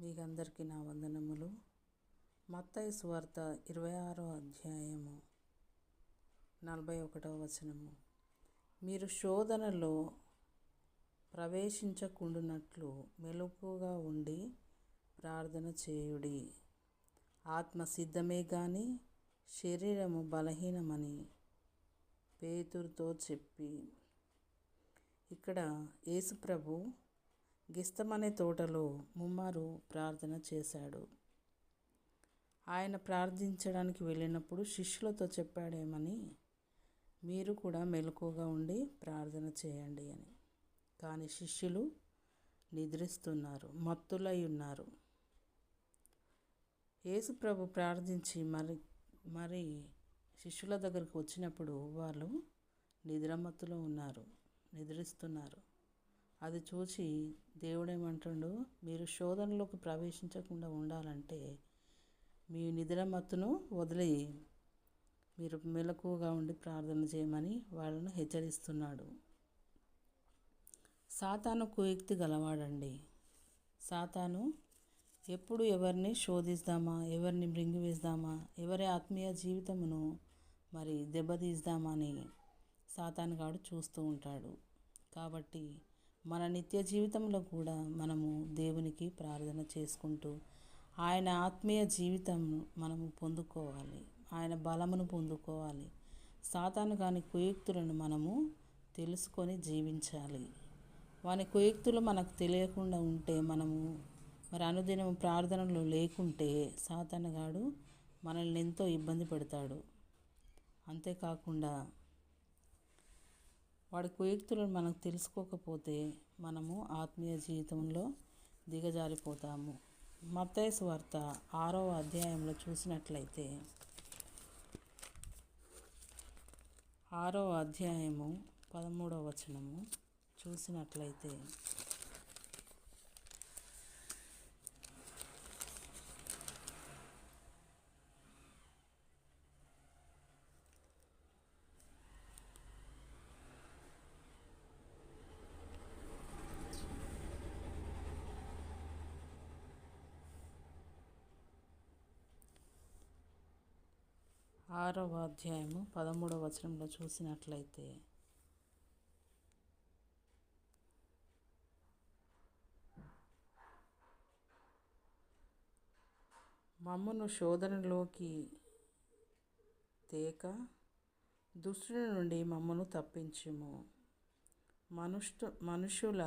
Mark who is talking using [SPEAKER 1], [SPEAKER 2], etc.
[SPEAKER 1] మీకందరికీ నా వందనములు. మత్తయి సువార్త 26వ అధ్యాయము 41వ వచనము. మీరు శోధనలో ప్రవేశించకుండునట్లు మెలకువగా ఉండి ప్రార్థన చేయుడి. ఆత్మ సిద్ధమే గాని శరీరము బలహీనమని పేతురుతో చెప్పి. ఇక్కడ యేసుప్రభు గెత్సెమనే తోటలో ముమ్మారు ప్రార్థన చేశాడు. ఆయన ప్రార్థించడానికి వెళ్ళినప్పుడు శిష్యులతో చెప్పాడేమని, మీరు కూడా మెలకువగా ఉండి ప్రార్థన చేయండి అని. కానీ శిష్యులు నిద్రిస్తున్నారు, మత్తులై ఉన్నారు. యేసుప్రభు ప్రార్థించి మరి శిష్యుల దగ్గరికి వచ్చినప్పుడు వాళ్ళు నిద్రమత్తులో ఉన్నారు, నిద్రిస్తున్నారు. అది చూసి దేవుడేమంటుండు, మీరు శోధనలోకి ప్రవేశించకుండా ఉండాలంటే మీ నిద్రమత్తును వదిలి మీరు మెలకువగా ఉండి ప్రార్థన చేయమని వాళ్ళను హెచ్చరిస్తున్నాడు. సాతాను కుయుక్తి గలవాడండి. సాతాను ఎప్పుడు ఎవరిని శోధిస్తామా, ఎవరిని మృంగివేద్దామా, ఎవరి ఆత్మీయ జీవితమును మరి దెబ్బతీద్దామా అని సాతానుగాడు చూస్తూ ఉంటాడు. కాబట్టి మన నిత్య జీవితంలో కూడా మనము దేవునికి ప్రార్థన చేసుకుంటూ ఆయన ఆత్మీయ జీవితం మనము పొందుకోవాలి, ఆయన బలమును పొందుకోవాలి. సాతాను కాని కుయుక్తులను మనము తెలుసుకొని జీవించాలి. వాని కుయుక్తులు మనకు తెలియకుండా ఉంటే, మనము మరి అనుదినం ప్రార్థనలు లేకుంటే సాతానుగాడు మనల్ని ఎంతో ఇబ్బంది పెడతాడు. అంతేకాకుండా వాడి కుయుక్తులను మనకు తెలుసుకోకపోతే మనము ఆత్మీయ జీవితంలో దిగజారిపోతాము. మత్తయి సువార్త 6వ అధ్యాయంలో చూసినట్లయితే 6వ అధ్యాయము 13వ వచనము చూసినట్లయితే, 6వ అధ్యాయము 13వ వచనంలో చూసినట్లయితే, మమ్మును శోధనలోకి తేక దుష్టుని నుండి మమ్మను తప్పించుము. మనుషుల